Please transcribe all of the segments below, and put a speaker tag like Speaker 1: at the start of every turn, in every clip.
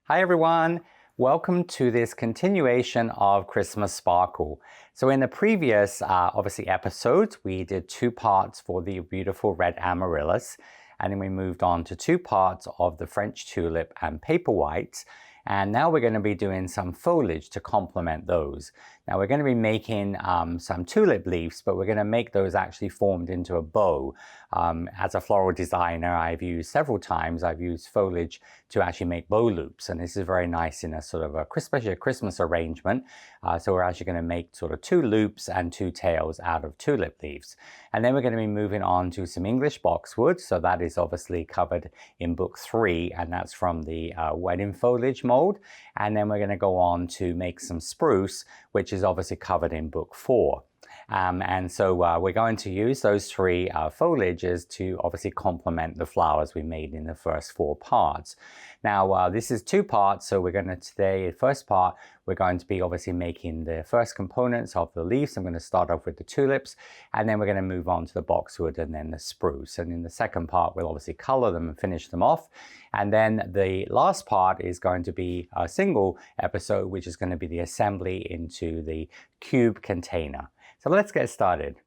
Speaker 1: Hi everyone, welcome to this continuation of Christmas Sparkle. So in the previous obviously episodes, we did 2 parts for the beautiful red amaryllis, and then we moved on to 2 parts of the French tulip and paper whites. And now we're going to be doing some foliage to complement those. Now we're going to be making some tulip leaves, but we're going to make those actually formed into a bow. As a floral designer, I've used several times, I've used foliage to actually make bow loops. And this is very nice in a sort of especially a Christmas arrangement. So we're actually going to make sort of 2 loops and 2 tails out of tulip leaves. And then we're going to be moving on to some English boxwood. So that is obviously covered in book 3, and that's from the wedding foliage mold. And then we're going to go on to make some spruce, which is obviously covered in book 4. And so we're going to use those 3 foliages to obviously complement the flowers we made in the first 4 parts. Now this is 2 parts, so we're going to today, first part, we're going to be obviously making the first components of the leaves. I'm going to start off with the tulips, and then we're going to move on to the boxwood and then the spruce. And in the second part, we'll obviously color them and finish them off. And then the last part is going to be a single episode, which is going to be the assembly into the cube container. So let's get started.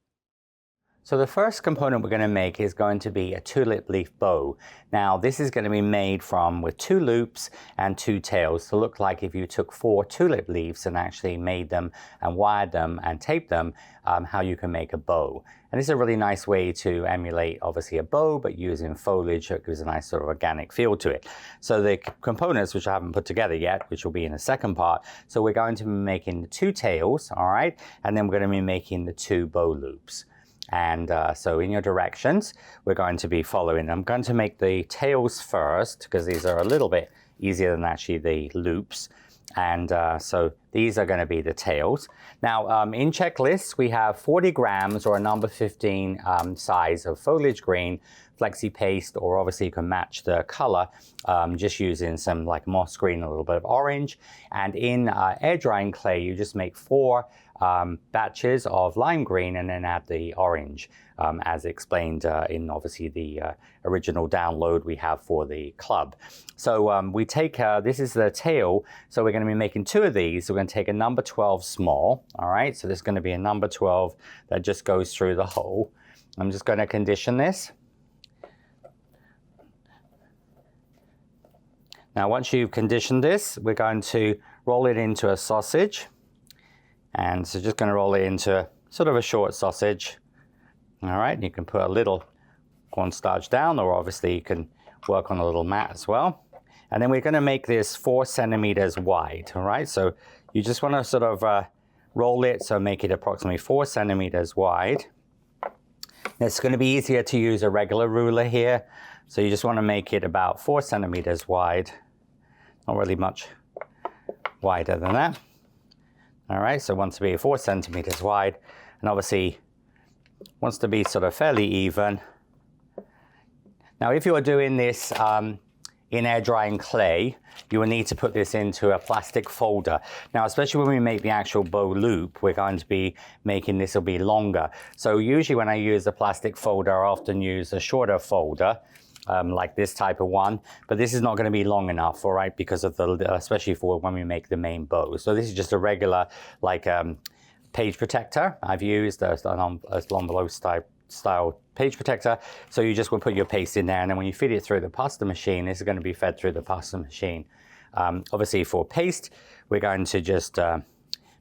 Speaker 1: So the first component we're going to make is going to be a tulip leaf bow. Now this is going to be made with 2 loops and 2 tails to look like if you took 4 tulip leaves and actually made them and wired them and taped them, how you can make a bow. And this is a really nice way to emulate obviously a bow, but using foliage, it gives a nice sort of organic feel to it. So the components, which I haven't put together yet, which will be in the second part. So we're going to be making the 2 tails, all right? And then we're going to be making the 2 bow loops. And so in your directions, we're going to be following. I'm going to make the tails first because these are a little bit easier than actually the loops. And so these are going to be the tails. Now in checklists, we have 40 grams or a number 15 size of foliage green, flexi paste, or obviously you can match the color just using some like moss green, a little bit of orange. And in air drying clay, you just make 4 batches of lime green and then add the orange as explained in obviously the original download we have for the club. So we take, this is the tail, so we're going to be making 2 of these. We're going to take a number 12 small, all right? So there's going to be a number 12 that just goes through the hole. I'm just going to condition this. Now once you've conditioned this, we're going to roll it into a sausage. And so just going to roll it into sort of a short sausage. All right, you can put a little cornstarch down, or obviously you can work on a little mat as well. And then we're going to make this 4 centimeters wide, all right? So you just want to sort of roll it, so make it approximately 4 centimeters wide. It's going to be easier to use a regular ruler here. So you just want to make it about 4 centimeters wide, not really much wider than that. All right, so wants to be 4 centimeters wide, and obviously wants to be sort of fairly even. Now, if you are doing this in air drying clay, you will need to put this into a plastic folder. Now, especially when we make the actual bow loop, we're going to be making this will be longer. So usually when I use a plastic folder, I often use a shorter folder. Like this type of one, but this is not going to be long enough, all right, because of the, especially for when we make the main bow. So this is just a regular, like page protector. I've used an envelope style page protector. So you just will put your paste in there, and then when you feed it through the pasta machine, this is going to be fed through the pasta machine. Obviously for paste, we're going to just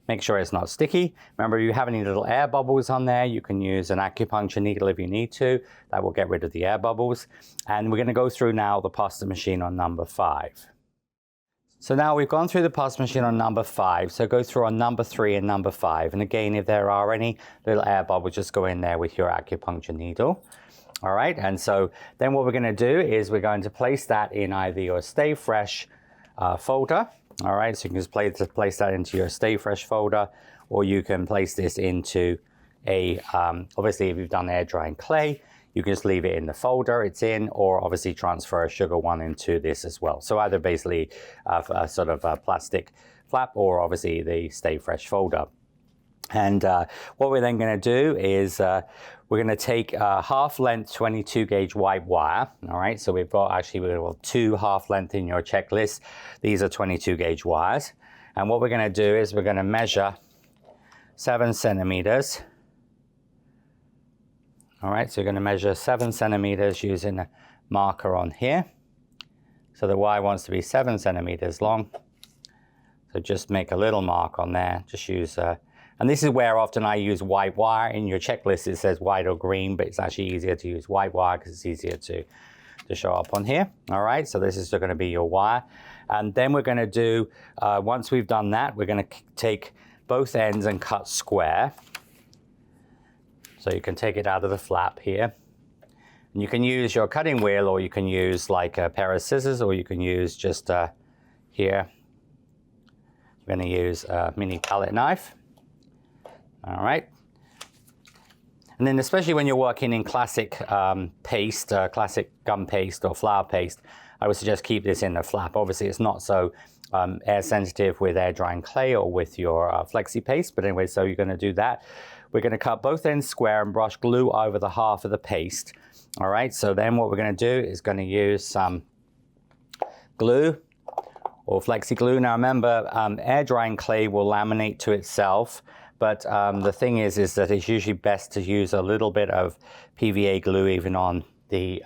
Speaker 1: make sure it's not sticky. Remember, if you have any little air bubbles on there, you can use an acupuncture needle if you need to. That will get rid of the air bubbles. And we're going to go through now the pasta machine on number 5. So now we've gone through the pasta machine on number 5. So go through on number 3 and number 5. And again, if there are any little air bubbles, just go in there with your acupuncture needle. All right. And so then what we're going to do is we're going to place that in either your Stay Fresh folder. All right, so you can just place that into your Stay Fresh folder, or you can place this into a, obviously if you've done air drying clay, you can just leave it in the folder it's in, or obviously transfer a sugar one into this as well. So either basically a sort of a plastic flap, or obviously the Stay Fresh folder. And what we're then going to do is we're going to take half length 22 gauge white wire. All right, so we've got 2 half length in your checklist. These are 22 gauge wires. And what we're going to do is we're going to measure 7 centimeters. All right, so you're going to measure 7 centimeters using a marker on here. So the wire wants to be 7 centimeters long. So just make a little mark on there. Just use, and this is where often I use white wire. In your checklist it says white or green, but it's actually easier to use white wire because it's easier to show up on here. All right, so this is going to be your wire. And then we're going to do, once we've done that, we're going to take both ends and cut square. So you can take it out of the flap here. And you can use your cutting wheel, or you can use like a pair of scissors, or you can use just here. We're going to use a mini palette knife. All right. And then especially when you're working in classic paste, classic gum paste or flower paste, I would suggest keep this in the flap. Obviously, it's not so air sensitive with air drying clay or with your flexi paste. But anyway, so you're going to do that. We're going to cut both ends square and brush glue over the half of the paste. All right, so then what we're going to do is going to use some glue or flexi glue. Now remember, air drying clay will laminate to itself, but the thing is that it's usually best to use a little bit of PVA glue even on the,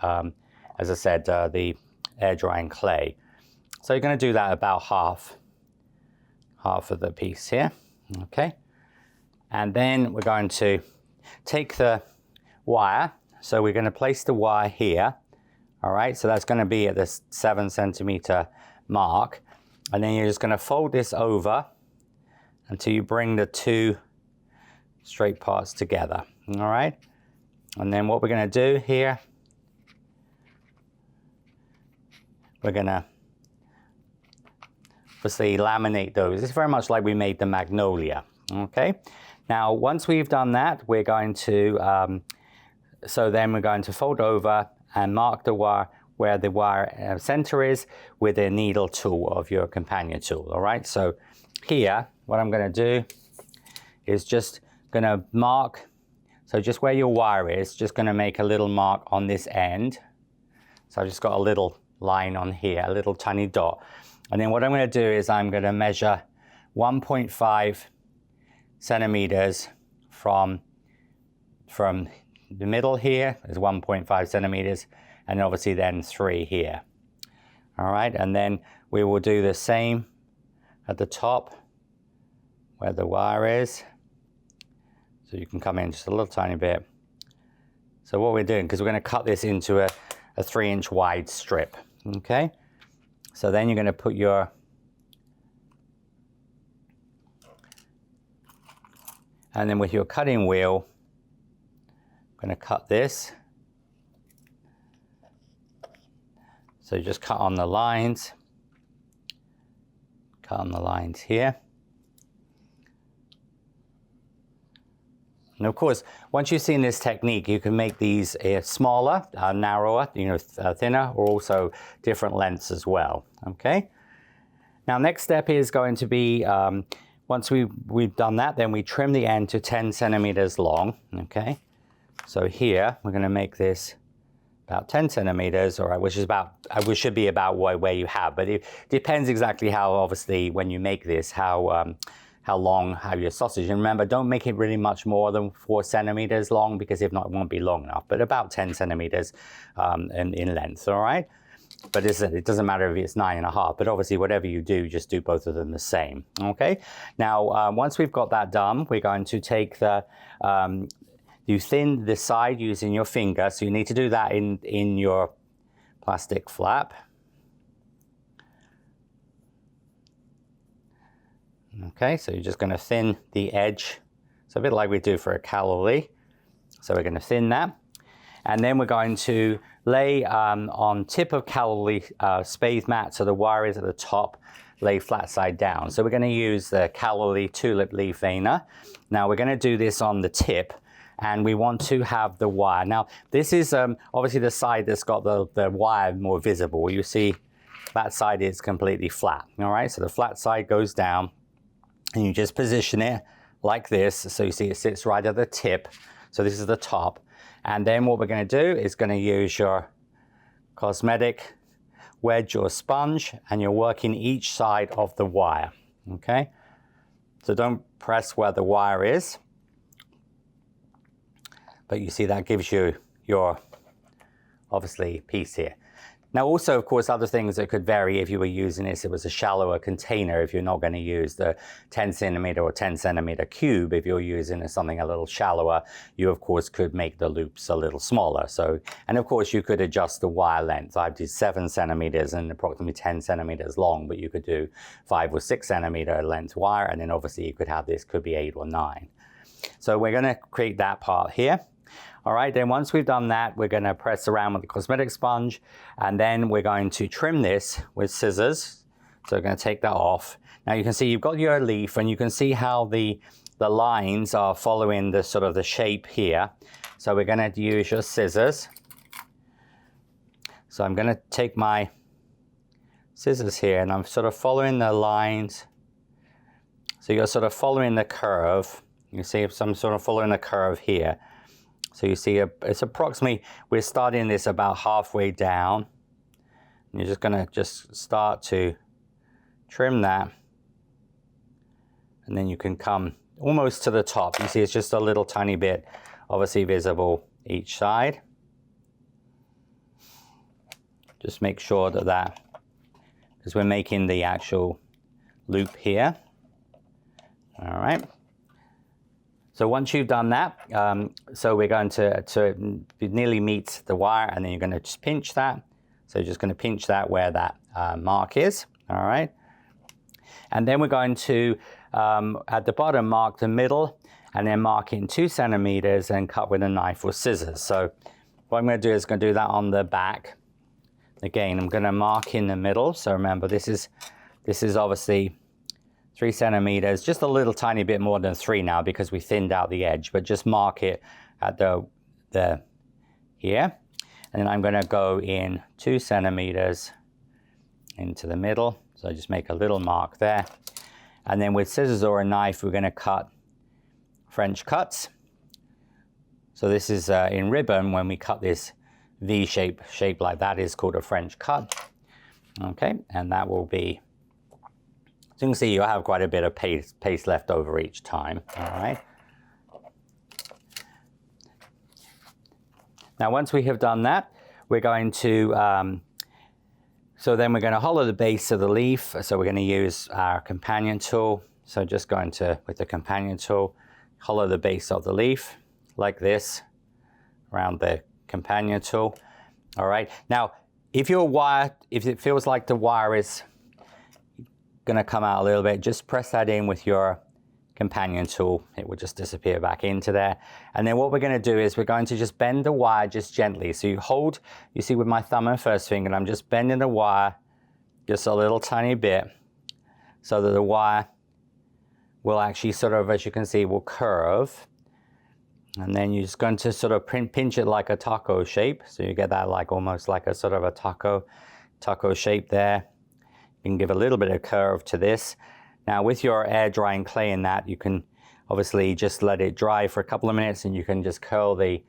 Speaker 1: as I said, the air drying clay. So you're going to do that about half of the piece here, okay? And then we're going to take the wire. So we're going to place the wire here. All right, so that's going to be at this 7 centimeter mark. And then you're just going to fold this over until you bring the 2 straight parts together. All right. And then what we're going to do here, we're going to obviously laminate those. It's very much like we made the magnolia. Okay. Now, once we've done that, we're going to, so then we're going to fold over and mark the wire where the wire center is with a needle tool of your companion tool. All right, so here, what I'm going to do is just going to mark, so just where your wire is, just going to make a little mark on this end. So I've just got a little line on here, a little tiny dot. And then what I'm going to do is I'm going to measure 1.5 centimeters from the middle here is 1.5 centimeters, and obviously then 3 here. All right, and then we will do the same at the top where the wire is. So you can come in just a little tiny bit. So what we're doing, because we're going to cut this into a 3-inch wide strip, okay? So then you're going to put your and then with your cutting wheel, I'm going to cut this. So just cut on the lines. Cut on the lines here. And of course, once you've seen this technique, you can make these smaller, narrower, thinner, or also different lengths as well. Okay. Now, next step is going to be once we've done that, then we trim the end to 10 centimeters long. Okay. So here we're going to make this about 10 centimeters, all right, which should be about where you have, but it depends exactly how, obviously, when you make this, how long have your sausage. And remember, don't make it really much more than 4 centimeters long, because if not, it won't be long enough, but about 10 centimeters in length, all right? But it doesn't matter if it's 9.5, but obviously whatever you do, just do both of them the same, okay? Now, once we've got that done, we're going to take you thin the side using your finger, so you need to do that in your plastic flap. Okay, so you're just going to thin the edge. It's a bit like we do for a calla. So we're going to thin that. And then we're going to lay on tip of calla spathe mat, so the wire is at the top, lay flat side down. So we're going to use the calla tulip leaf veiner. Now we're going to do this on the tip, and we want to have the wire. Now this is obviously the side that's got the wire more visible. You see that side is completely flat. All right, so the flat side goes down, and you just position it like this. So you see it sits right at the tip. So this is the top. And then what we're going to do is going to use your cosmetic wedge or sponge, and you're working each side of the wire. Okay? So don't press where the wire is. But you see that gives you your, obviously, piece here. Now also, of course, other things that could vary if you were using this, it was a shallower container. If you're not going to use the 10 centimeter or 10 centimeter cube, if you're using something a little shallower, you of course could make the loops a little smaller. So, and of course you could adjust the wire length. I did 7 centimeters and approximately 10 centimeters long, but you could do 5 or 6 centimeter length wire, and then obviously you could have this, could be 8 or 9. So we're going to create that part here. All right, then once we've done that, we're going to press around with the cosmetic sponge, and then we're going to trim this with scissors. So we're going to take that off. Now you can see you've got your leaf, and you can see how the lines are following the sort of the shape here. So we're going to use your scissors. So I'm going to take my scissors here, and I'm sort of following the lines. So you're sort of following the curve. You see if I'm sort of following the curve here. So you see it's approximately, we're starting this about halfway down. And you're just going to start to trim that. And then you can come almost to the top. You see it's just a little tiny bit obviously visible each side. Just make sure that, because we're making the actual loop here. All right. So once you've done that, so we're going to nearly meet the wire, and then you're going to just pinch that. So you're just going to pinch that where that mark is, all right? And then we're going to, at the bottom, mark the middle, and then mark in 2 centimeters and cut with a knife or scissors. So what I'm going to do is going to do that on the back. Again, I'm going to mark in the middle. So remember, this is obviously 3 centimeters, just a little tiny bit more than 3 now because we thinned out the edge, but just mark it at the here. And then I'm going to go in 2 centimeters into the middle. So just make a little mark there. And then with scissors or a knife, we're going to cut French cuts. So this is in ribbon, when we cut this V shape like that is called a French cut. Okay, and that will be, as you can see, you have quite a bit of paste left over each time, all right? Now, once we have done that, we're going to, so then we're going to hollow the base of the leaf. So we're going to use our companion tool. So just going to, with the companion tool, hollow the base of the leaf like this around the companion tool, all right? Now, if it feels like the wire is going to come out a little bit, just press that in with your companion tool. It will just disappear back into there. And then what we're going to do is we're going to just bend the wire just gently. So you hold, you see with my thumb and first finger, and I'm just bending the wire just a little tiny bit so that the wire will actually sort of, as you can see, will curve. And then you're just going to sort of pinch it like a taco shape. So you get that like almost like a sort of a taco shape there. You can give a little bit of curve to this. Now with your air drying clay in that, you can obviously just let it dry for a couple of minutes, and you can just curl the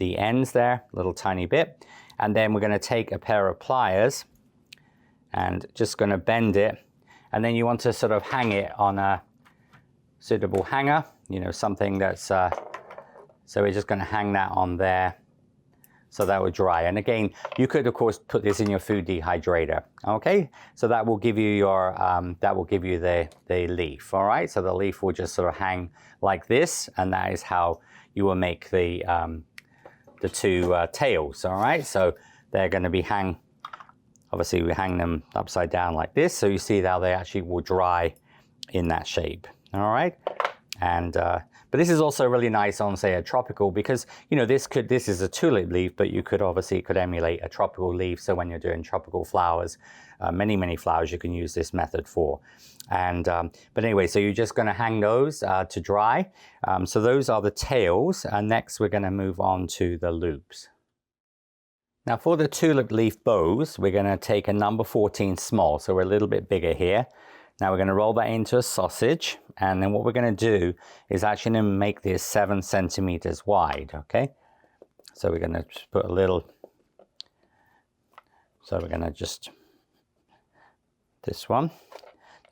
Speaker 1: ends there a little tiny bit. And then we're going to take a pair of pliers and just going to bend it. And then you want to sort of hang it on a suitable hanger, you know, something that's, so we're just going to hang that on there. So that will dry. And again, you could of course put this in your food dehydrator. Okay, so that will give you your the leaf. All right, so the leaf will just sort of hang like this, and that is how you will make the 2 tails. All right, so they're going to be obviously we hang them upside down like this, so you see how they actually will dry in that shape. All right, and but this is also really nice on, say, a tropical, because, you know, this is a tulip leaf, but you could obviously emulate a tropical leaf. So when you're doing tropical flowers, many flowers, you can use this method for. And but anyway, so you're just going to hang those to dry. So those are the tails, and next we're going to move on to the loops. Now for the tulip leaf bows, we're going to take a number 14 small, so we're a little bit bigger here. Now we're going to roll that into a sausage, and then what we're going to do is actually going to make this 7 centimeters wide, okay? So we're going to put a little, so we're going to just, this one.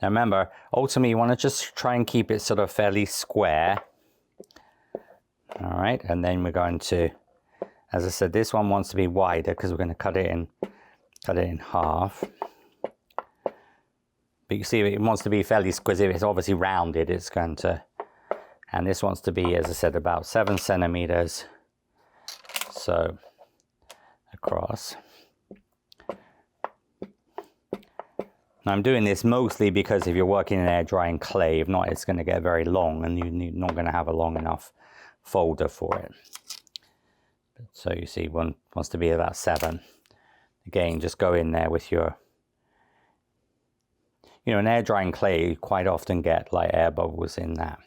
Speaker 1: Now remember, ultimately you want to just try and keep it sort of fairly square. All right, and then we're going to, as I said, this one wants to be wider because we're going to cut it in half. But you see, it wants to be fairly square. If it's obviously rounded, it's going to, and this wants to be, as I said, about 7 centimeters. So across. Now I'm doing this mostly because if you're working in air drying clay, if not, it's going to get very long and you're not going to have a long enough folder for it. So you see, one wants to be about 7. Again, just go in there with your, you know, in air drying clay, you quite often get like air bubbles in that.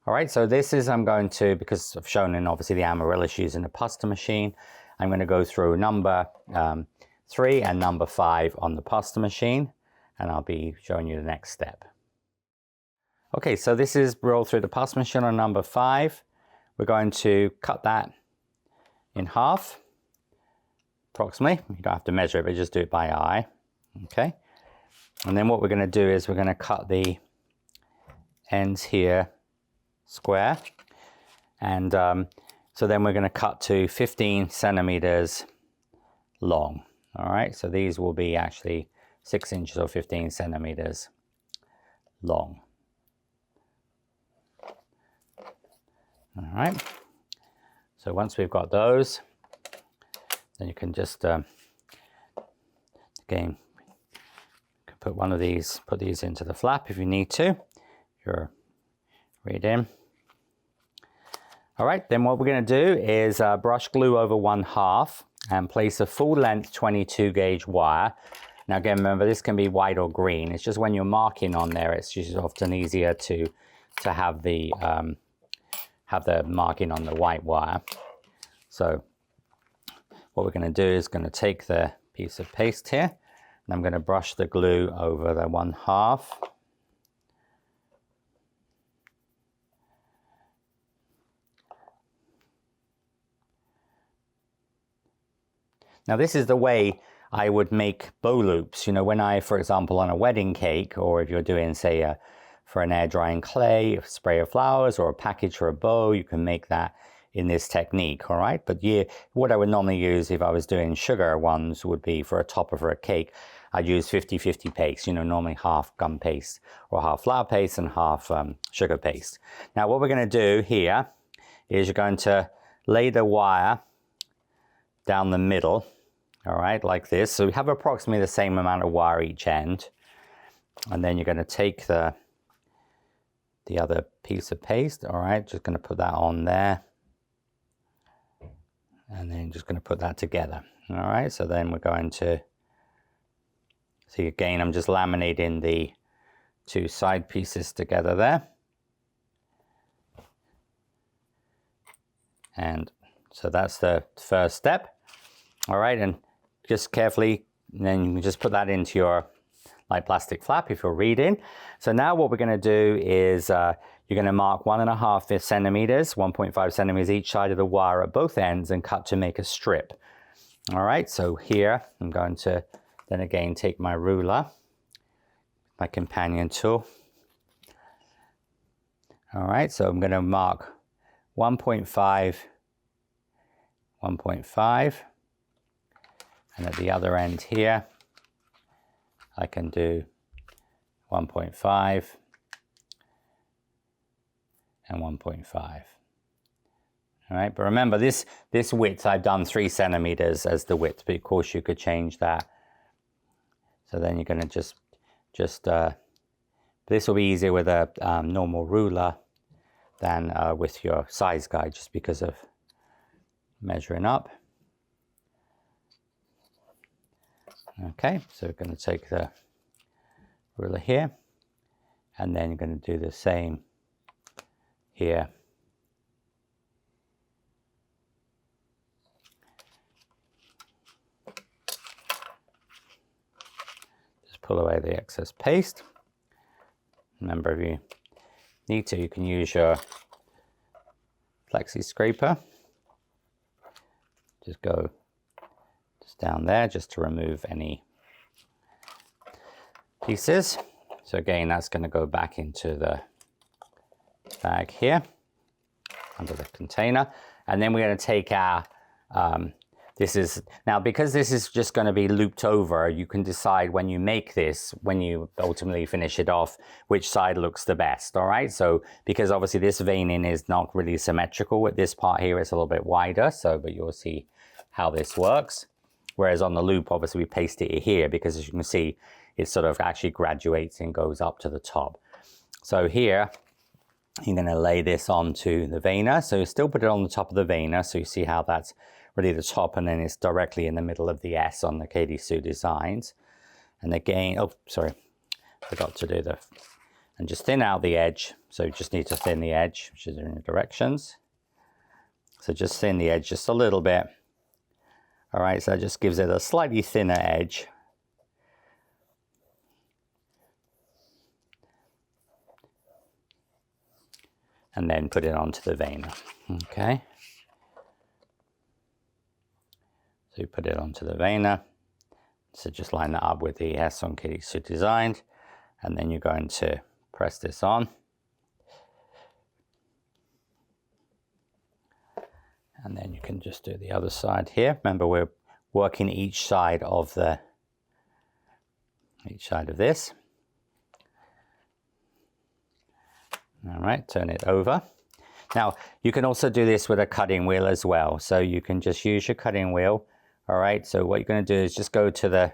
Speaker 1: All right, so this is, I'm going to, because I've shown in obviously the amaryllis using a pasta machine, I'm going to go through number 3 and number 5 on the pasta machine, and I'll be showing you the next step. Okay, so this is roll through the pasta machine on number 5. We're going to cut that in half, approximately. You don't have to measure it, but just do it by eye. Okay. And then what we're going to do is we're going to cut the ends here square. And so then we're going to cut to 15 centimeters long. All right. So these will be actually 6 inches or 15 centimeters long. All right. So once we've got those, then you can just, again, put one of these, put these into the flap if you need to. You're reading. All right, then what we're going to do is brush glue over 1/2 and place a full length 22 gauge wire. Now again, remember this can be white or green. It's just when you're marking on there, it's just often easier to have the marking on the white wire. So what we're going to do is going to take the piece of paste here, and I'm going to brush the glue over the 1/2. Now this is the way I would make bow loops. You know, when I, for example, on a wedding cake, or if you're doing, say, for an air drying clay, a spray of flowers, or a package for a bow, you can make that in this technique, all right? But yeah, what I would normally use if I was doing sugar ones would be for a topper for a cake, I'd use 50-50 paste, you know, normally half gum paste or half flour paste and half sugar paste. Now what we're going to do here is you're going to lay the wire down the middle, all right, like this. So we have approximately the same amount of wire each end. And then you're going to take the other piece of paste, all right, just going to put that on there. And then just going to put that together. All right, so then we're going to, see again, I'm just laminating the 2 side pieces together there. And so that's the first step. All right, and just carefully, and then you can just put that into your light plastic flap if you're reading. So now what we're going to do is you're going to mark 1.5 centimeters, 1.5 centimeters each side of the wire at both ends and cut to make a strip. All right, so here I'm going to then again take my ruler, my companion tool. All right, so I'm going to mark 1.5, 1.5, and at the other end here, I can do 1.5 and 1.5. All right, but remember this width, I've done 3 centimeters as the width, but of course you could change that. So then you're going to just this will be easier with a normal ruler than with your size guide, just because of measuring up. Okay, so we're going to take the ruler here, and then you're going to do the same here. pull away the excess paste. Remember, if you need to, you can use your flexi scraper. Just go just down there just to remove any pieces. So again, that's going to go back into the bag here under the container. And then we're going to take our, now because this is just going to be looped over, you can decide when you make this, when you ultimately finish it off, which side looks the best, all right? So because obviously this veining is not really symmetrical with this part here, it's a little bit wider, but you'll see how this works. Whereas on the loop, obviously we paste it here because as you can see, it sort of actually graduates and goes up to the top. So here, you're going to lay this onto the veiner. So you still put it on the top of the veiner. So you see how that's really the top, and then it's directly in the middle of the S on the Katy Sue designs. And again, oh, sorry, forgot to do and just thin out the edge. So you just need to thin the edge, which is in the directions. So just thin the edge just a little bit. All right, so that just gives it a slightly thinner edge. And then put it onto the veiner, okay? So you put it onto the veiner. So just line that up with the S on Katy Sue designed. And then you're going to press this on. And then you can just do the other side here. Remember, we're working each side of this. All right, turn it over. Now, you can also do this with a cutting wheel as well. So you can just use your cutting wheel. All right, so what you're going to do is just go to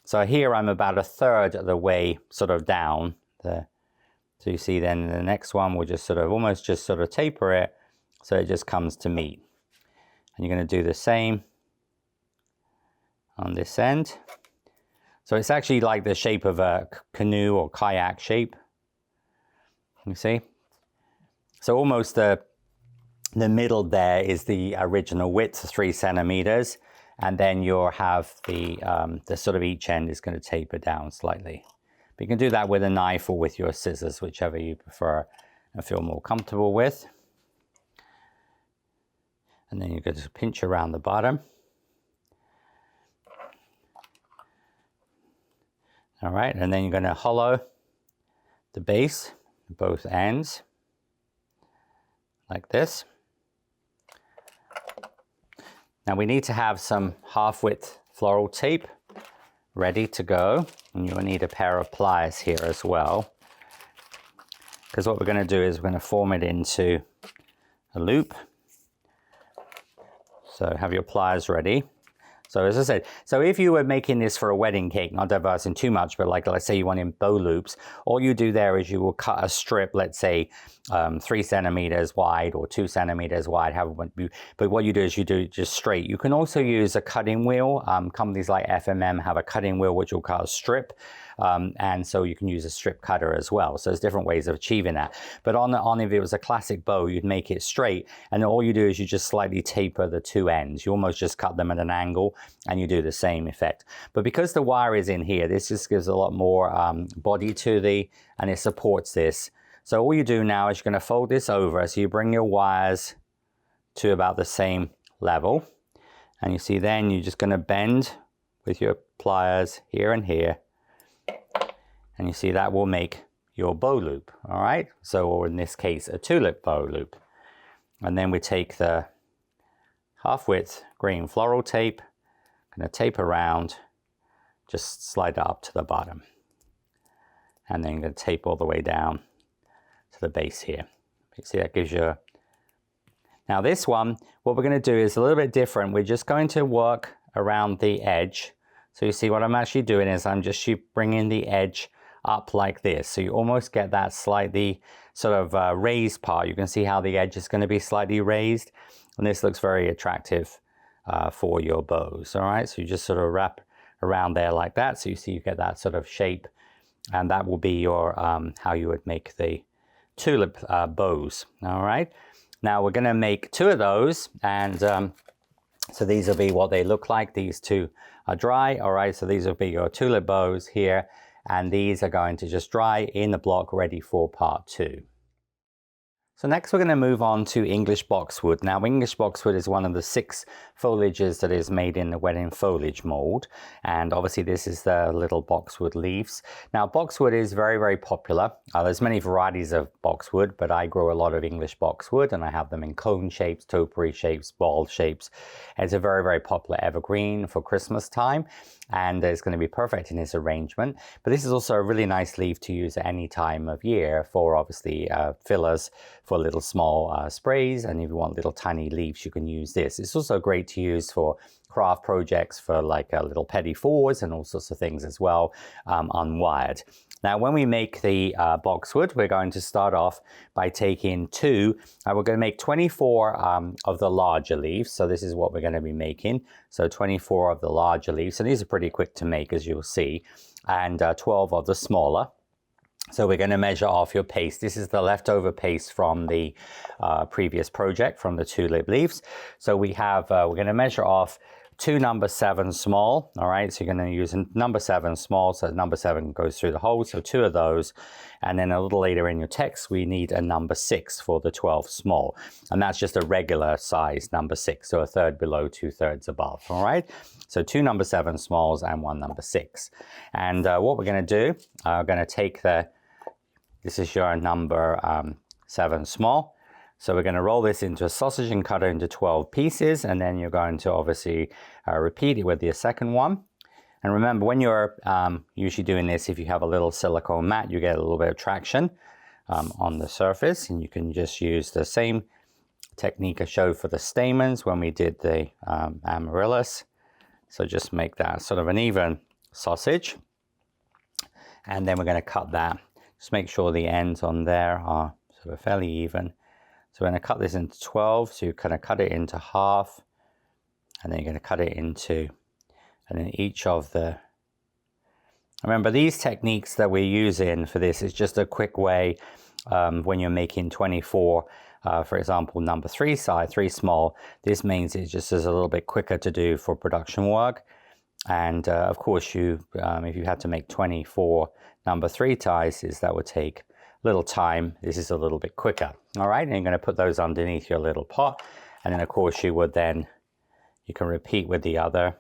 Speaker 1: so here I'm about a third of the way sort of down. So you see then the next one, we'll just sort of almost just sort of taper it so it just comes to meet. And you're going to do the same on this end. So it's actually like the shape of a canoe or kayak shape. You see? So almost the middle there is the original width, 3 centimeters. And then you'll have the sort of each end is going to taper down slightly. But you can do that with a knife or with your scissors, whichever you prefer and feel more comfortable with. And then you're going to pinch around the bottom. All right, and then you're going to hollow the base, both ends, like this. Now we need to have some half-width floral tape ready to go, and you'll need a pair of pliers here as well, because what we're going to do is we're going to form it into a loop. So have your pliers ready. So as I said, so if you were making this for a wedding cake, not diversing too much, but like let's say you want in bow loops, all you do there is you will cut a strip, let's say 3 centimeters wide or 2 centimeters wide, but what you do is you do it just straight. You can also use a cutting wheel. Companies like FMM have a cutting wheel which will cut a strip. And so you can use a strip cutter as well. So there's different ways of achieving that. But on if it was a classic bow, you'd make it straight. And all you do is you just slightly taper the 2 ends. You almost just cut them at an angle and you do the same effect. But because the wire is in here, this just gives a lot more body to and it supports this. So all you do now is you're going to fold this over. So you bring your wires to about the same level. And you see then you're just going to bend with your pliers here and here. And you see that will make your bow loop, all right? So, or in this case, a tulip bow loop. And then we take the half-width green floral tape, gonna tape around, just slide it up to the bottom. And then you're gonna tape all the way down to the base here. You see that gives you Now this one, what we're gonna do is a little bit different. We're just going to work around the edge. So you see what I'm actually doing is I'm just bringing the edge up like this. So you almost get that slightly sort of raised part. You can see how the edge is going to be slightly raised. And this looks very attractive for your bows. All right, so you just sort of wrap around there like that. So you see you get that sort of shape. And that will be your how you would make the tulip bows. All right. Now we're going to make 2 of those. And So these will be what they look like. These two are dry. All right, so these will be your tulip bows here, and these are going to just dry in the block ready for part 2. So next we're going to move on to English boxwood. Now English boxwood is one of the 6 foliages that is made in the wedding foliage mold, and obviously this is the little boxwood leaves. Now boxwood is very, very popular. There's many varieties of boxwood, but I grow a lot of English boxwood, and I have them in cone shapes, topiary shapes, ball shapes. It's a very, very popular evergreen for Christmas time, and it's going to be perfect in this arrangement. But this is also a really nice leaf to use at any time of year for obviously fillers, for little small sprays, and if you want little tiny leaves, you can use this. It's also great to use for craft projects, for like little petit fours and all sorts of things as well, unwired. Now when we make the boxwood, we're going to start off by taking 2, we're going to make 24 of the larger leaves. So this is what we're going to be making. So 24 of the larger leaves, and these are pretty quick to make, as you'll see, and 12 of the smaller. So we're going to measure off your paste. This is the leftover paste from the previous project, from the tulip leaves. So we have, we're going to measure off 2 number 7 small. All right, so you're going to use number 7 small, so number 7 goes through the hole, so 2 of those. And then a little later in your text, we need a number 6 for the 12 small. And that's just a regular size number 6, so a third below, 2/3 above. All right, so 2 number 7 smalls and 1 number 6. And what we're going to do, we're going to take this is your number 7 small. So we're going to roll this into a sausage and cut it into 12 pieces. And then you're going to obviously repeat it with the second one. And remember, when you're usually doing this, if you have a little silicone mat, you get a little bit of traction on the surface. And you can just use the same technique I showed for the stamens when we did the amaryllis. So just make that sort of an even sausage. And then we're going to cut that. Just make sure the ends on there are sort of fairly even. So we're going to cut this into 12. So you kind of cut it into half, and then you're going to cut it into, and then each of the, remember these techniques that we're using for this is just a quick way when you're making 24, for example, number 3 size, 3 small. This means it just is a little bit quicker to do for production work. And of course, if you had to make 24 number 3 ties, that would take a little time. This is a little bit quicker. All right, and you're going to put those underneath your little pot. And then of course you can repeat with the other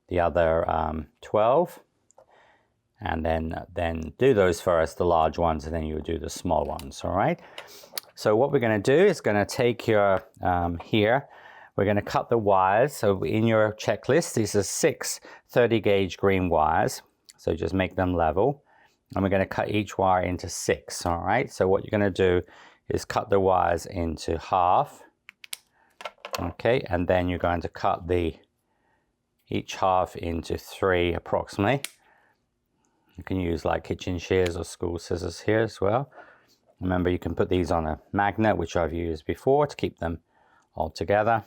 Speaker 1: 12. And then do those first, the large ones, and then you would do the small ones. All right. So what we're going to do is going to take your here. We're going to cut the wires. So in your checklist, these are 6 30 gauge green wires. So just make them level. And we're going to cut each wire into 6. All right. So what you're going to do is cut the wires into half. Okay. And then you're going to cut each half into 3 approximately. You can use like kitchen shears or school scissors here as well. Remember, you can put these on a magnet, which I've used before, to keep them all together.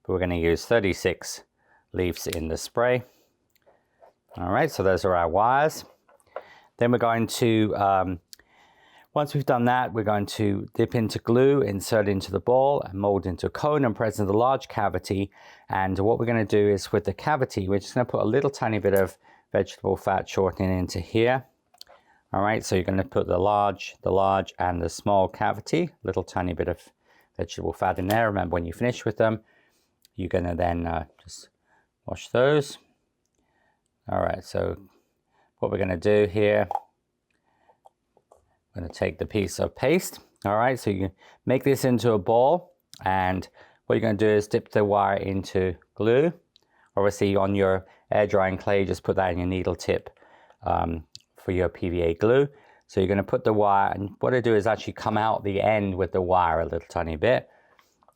Speaker 1: But we're going to use 36 leaves in the spray. All right, so those are our wires. Then we're going to, once we've done that, we're going to dip into glue, insert into the ball, and mold into a cone and press into the large cavity. And what we're going to do is with the cavity, we're just going to put a little tiny bit of vegetable fat shortening into here. All right, so you're going to put the large and the small cavity, little tiny bit of vegetable fat in there. Remember, when you finish with them, you're going to then just wash those. All right, so what we're going to do here, I'm going to take the piece of paste. All right, so you make this into a ball, and what you're going to do is dip the wire into glue. Obviously, on your air drying clay, just put that in your needle tip for your PVA glue. So you're going to put the wire, and what I do is actually come out the end with the wire a little tiny bit,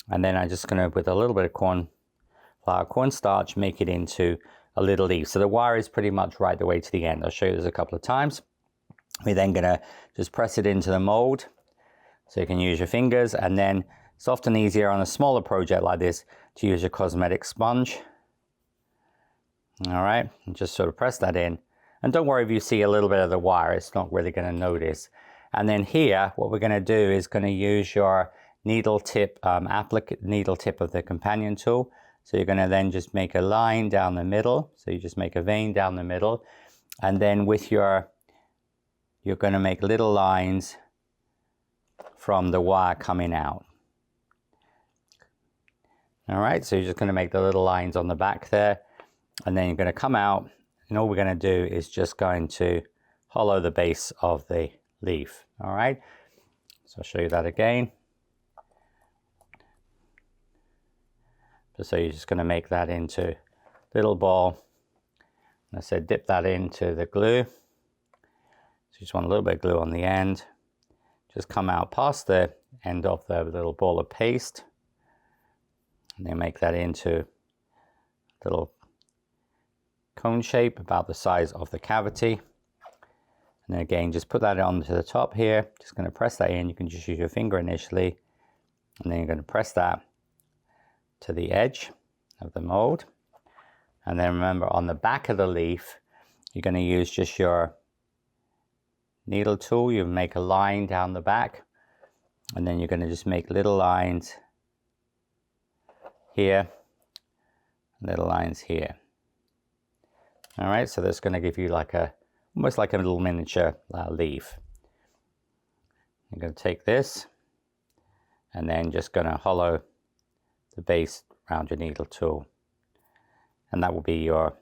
Speaker 1: and then I'm just going to, with a little bit of cornstarch, make it into a little leaf. So the wire is pretty much right the way to the end. I'll show you this a couple of times. We're then going to just press it into the mold, so you can use your fingers, and then it's often easier on a smaller project like this to use your cosmetic sponge. All right, and just sort of press that in. And don't worry if you see a little bit of the wire, it's not really going to notice. And then here, what we're going to do is going to use your needle tip of the companion tool. So you're going to then just make a line down the middle. So you just make a vein down the middle, and then with you're going to make little lines from the wire coming out. All right, so you're just going to make the little lines on the back there, and then you're going to come out, and all we're going to do is just going to hollow the base of the leaf. All right, so I'll show you that again. So you're just going to make that into a little ball. And I said dip that into the glue. So you just want a little bit of glue on the end. Just come out past the end of the little ball of paste. And then make that into a little cone shape about the size of the cavity. And then again, just put that onto the top here. Just going to press that in. You can just use your finger initially. And then you're going to press that to the edge of the mold. And then remember, on the back of the leaf, you're going to use just your needle tool. You make a line down the back. And then you're going to just make little lines here, little lines here. All right, so that's going to give you like almost like a little miniature leaf. I'm going to take this and then just going to hollow the base around your needle tool, and that will be your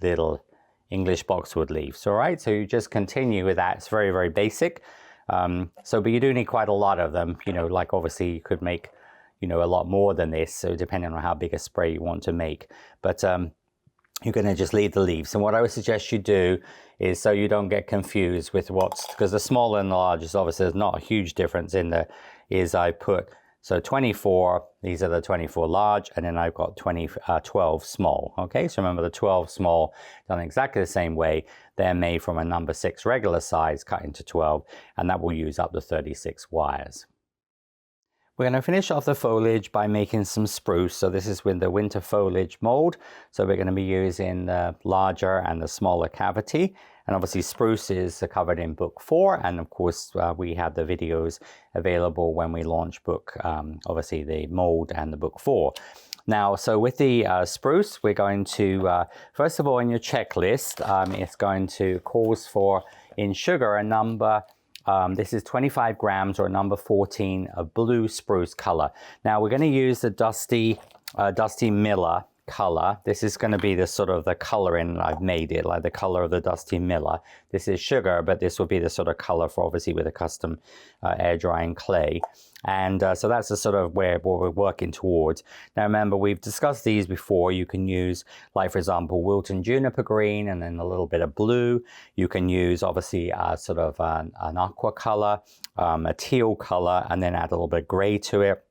Speaker 1: little English boxwood leaves. All right, so you just continue with that. It's very, very basic. But you do need quite a lot of them. You know, like obviously you could make, you know, a lot more than this, so depending on how big a spray you want to make. But you're going to just leave the leaves. And what I would suggest you do is, so you don't get confused with because the small and the large is obviously there's not a huge difference in I put, so 24, these are the 24 large, and then I've got 12 small. Okay, so remember the 12 small done exactly the same way. They're made from a number 6 regular size cut into 12, and that will use up to 36 wires. We're going to finish off the foliage by making some spruce. So this is with the winter foliage mold. So we're going to be using the larger and the smaller cavity. And obviously spruce is covered in book 4. And of course, we had the videos available when we launched book, obviously the mold and the book 4. Now, so with the spruce, we're going to, first of all, in your checklist, it's going to cause for, in sugar, a number, this is 25 grams or number 14 of blue spruce color. Now we're going to use the Dusty Miller color. This is going to be the sort of the coloring I've made it, like the color of the Dusty Miller. This is sugar, but this will be the sort of color for obviously with a custom air drying clay. And so that's the sort of where we're working towards. Now remember, we've discussed these before. You can use, like for example, Wilton Juniper Green and then a little bit of blue. You can use obviously sort of an aqua color, a teal color, and then add a little bit of gray to it.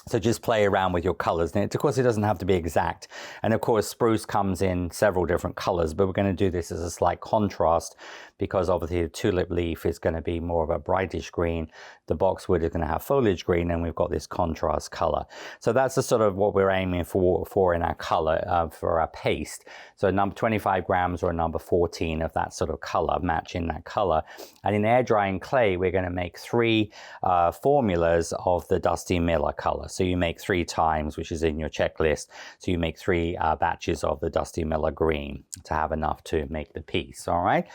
Speaker 1: So just play around with your colors. And of course, it doesn't have to be exact. And of course, spruce comes in several different colors, but we're going to do this as a slight contrast because obviously the tulip leaf is going to be more of a brightish green. The boxwood is going to have foliage green, and we've got this contrast color. So that's the sort of what we're aiming for in our color for our paste. So number 25 grams or number 14 of that sort of color, matching that color. And in air drying clay, we're going to make 3 formulas of the Dusty Miller color. So you make 3 times, which is in your checklist. So you make 3 batches of the Dusty Miller green to have enough to make the piece. All right.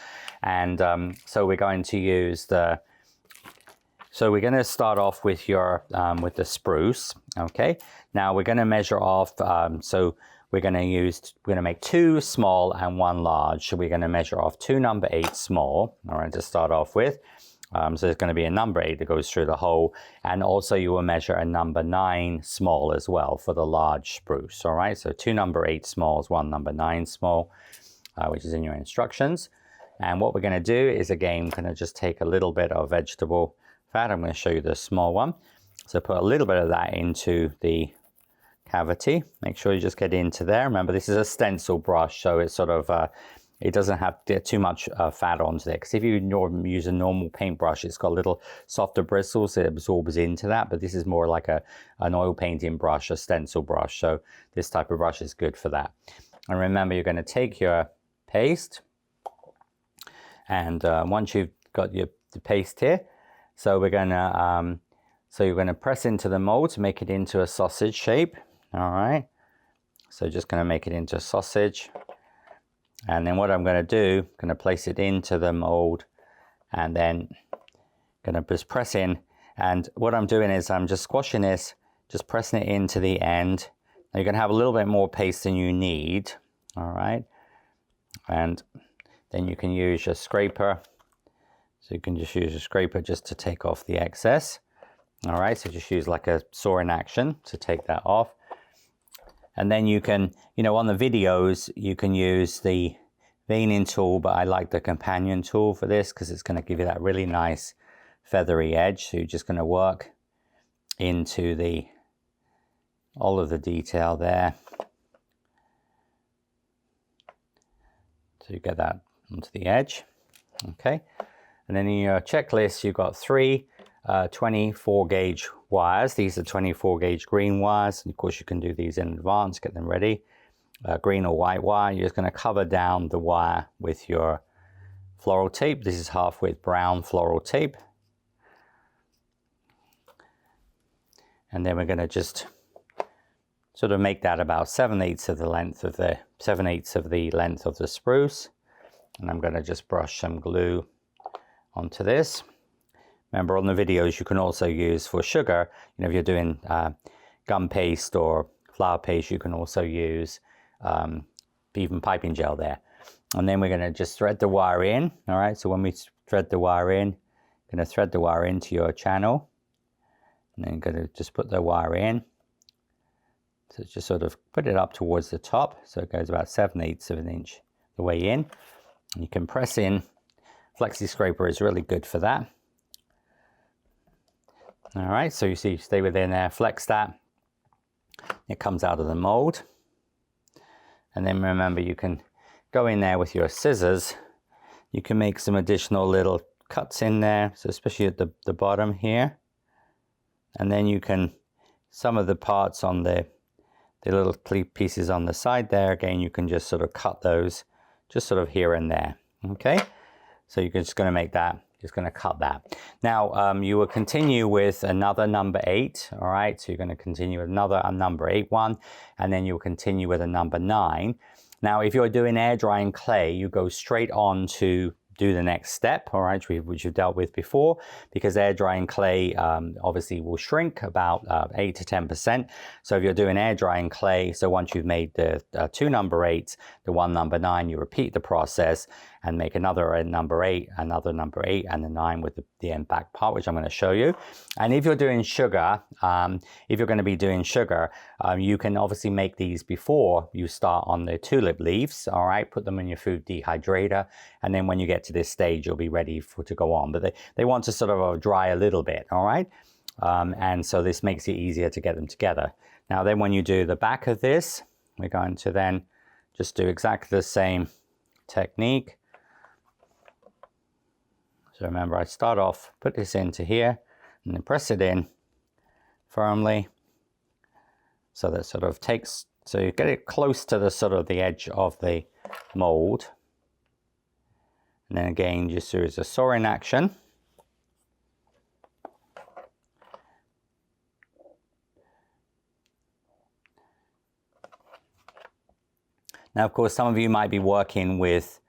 Speaker 1: And so we're going to use so we're going to start off with with the spruce. Okay. Now we're going to measure off. So we're going to make 2 small and 1 large. So we're going to measure off 2 number 8 small. All right, to start off with. So there's going to be a number 8 that goes through the hole, and also you will measure a number 9 small as well for the large spruce. All right, so 2 number 8 smalls, 1 number 9 small, which is in your instructions. And what we're going to do is, again, going to just take a little bit of vegetable fat. I'm going to show you the small one. So put a little bit of that into the cavity. Make sure you just get into there. Remember, this is a stencil brush, so it's sort of it doesn't have to get too much fat onto there, because if you use a normal paintbrush, it's got little softer bristles, so it absorbs into that. But this is more like an oil painting brush, a stencil brush. So this type of brush is good for that. And remember, you're going to take your paste, and once you've got the paste here, so we're going to So you're going to press into the mold to make it into a sausage shape. All right. So just going to make it into a sausage. And then what I'm going to do, I'm going to place it into the mold and then going to just press in. And what I'm doing is I'm just squashing this, just pressing it into the end. Now you're going to have a little bit more paste than you need. All right. And then you can use your scraper. So you can just use a scraper just to take off the excess. All right, so just use like a saw in action to take that off. And then you can, you know, on the videos, you can use the veining tool, but I like the companion tool for this because it's going to give you that really nice feathery edge. So you're just going to work into all of the detail there. So you get that onto the edge. Okay. And then in your checklist, you've got 3 24 gauge wires. These are 24 gauge green wires. And of course, you can do these in advance, get them ready. Green or white wire. You're just going to cover down the wire with your floral tape. This is half width brown floral tape. And then we're going to just sort of make that about 7/8 of the length of the 7/8 of the length of the spruce. And I'm going to just brush some glue onto this. Remember, on the videos, you can also use for sugar, you know, if you're doing gum paste or flour paste, you can also use even piping gel there. And then we're going to just thread the wire in. All right, so when we thread the wire in, going to thread the wire into your channel. And then going to just put the wire in. So just sort of put it up towards the top. So it goes about 7/8 of an inch the way in. And you can press in. Flexi scraper is really good for that. All right, so you see, stay within there, flex that. It comes out of the mold. And then remember, you can go in there with your scissors. You can make some additional little cuts in there, so especially at the bottom here. And then you can, some of the parts on the little pieces on the side there, again, you can just sort of cut those just sort of here and there. Okay, so you're just going to make that, just going to cut that. Now, you will continue with another number 8, all right? So you're going to continue with a number 8 one, and then you'll continue with a number 9. Now, if you're doing air drying clay, you go straight on to do the next step, all right, which you've dealt with before, because air drying clay obviously will shrink about 8 to 10%. So if you're doing air drying clay, so once you've made the 2 number 8s, the 1 number 9, you repeat the process and make another number 8, another number 8, and the 9 with the end back part, which I'm going to show you. And if you're doing sugar, if you're going to be doing sugar, you can obviously make these before you start on the tulip leaves, all right? Put them in your food dehydrator, and then when you get to this stage, you'll be ready to go on. But they want to sort of dry a little bit, all right? And so this makes it easier to get them together. Now then, when you do the back of this, we're going to then just do exactly the same technique. So remember, I start off, put this into here, and then press it in firmly. So that sort of takes, so you get it close to the sort of the edge of the mold. And then again, just use a saw in action. Now, of course, some of you might be working with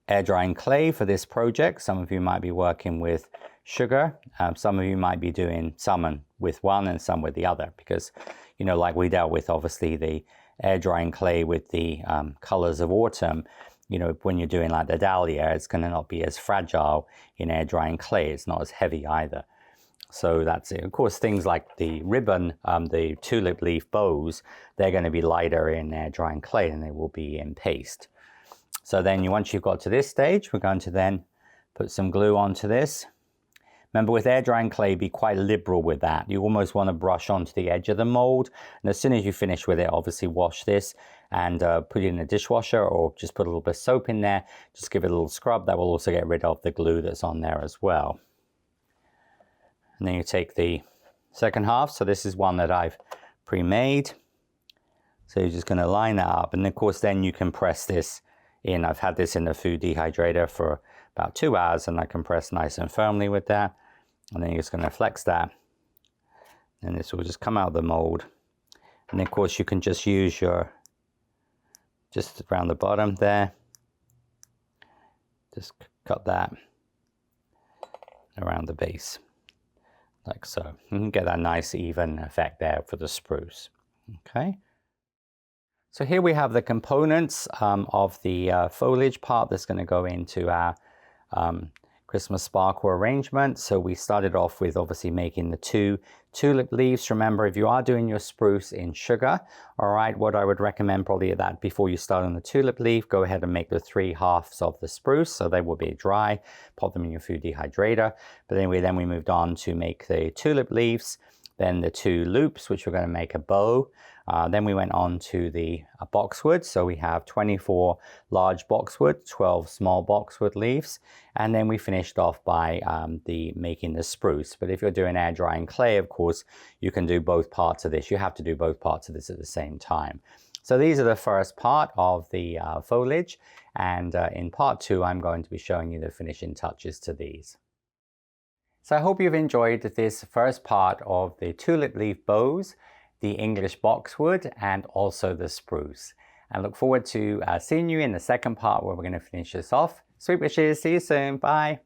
Speaker 1: air drying clay for this project. Some of you might be working with sugar. Some of you might be doing some with one and some with the other, because, you know, like we dealt with, obviously, the air drying clay with the colors of autumn. You know, when you're doing like the dahlia, it's going to not be as fragile in air drying clay. It's not as heavy either. So that's it. Of course, things like the ribbon, the tulip leaf bows, they're going to be lighter in air drying clay than they will be in paste. So then once you've got to this stage, we're going to then put some glue onto this. Remember, with air drying clay, be quite liberal with that. You almost want to brush onto the edge of the mold. And as soon as you finish with it, obviously wash this and put it in a dishwasher, or just put a little bit of soap in there. Just give it a little scrub. That will also get rid of the glue that's on there as well. And then you take the second half. So this is one that I've pre-made. So you're just going to line that up. And of course, then you can press this in. I've had this in the food dehydrator for about 2 hours, and I can press nice and firmly with that. And then you're just going to flex that. And this will just come out of the mold. And of course you can just use your, just around the bottom there. Just cut that around the base, like so. You can get that nice even effect there for the spruce. Okay. So here we have the components of the foliage part that's going to go into our Christmas sparkle arrangement. So we started off with obviously making the 2 tulip leaves. Remember, if you are doing your spruce in sugar, all right, what I would recommend probably that before you start on the tulip leaf, go ahead and make the 3 halves of the spruce, so they will be dry. Pop them in your food dehydrator. But anyway, then we moved on to make the tulip leaves, then the 2 loops, which we're going to make a bow. Then we went on to the boxwood. So we have 24 large boxwood, 12 small boxwood leaves. And then we finished off by making the spruce. But if you're doing air drying clay, of course, you can do both parts of this. You have to do both parts of this at the same time. So these are the first part of the foliage. And in part 2, I'm going to be showing you the finishing touches to these. So I hope you've enjoyed this first part of the tulip leaf bows, the English boxwood, and also the spruce. And look forward to seeing you in the second part where we're going to finish this off. Sweet wishes, see you soon, bye.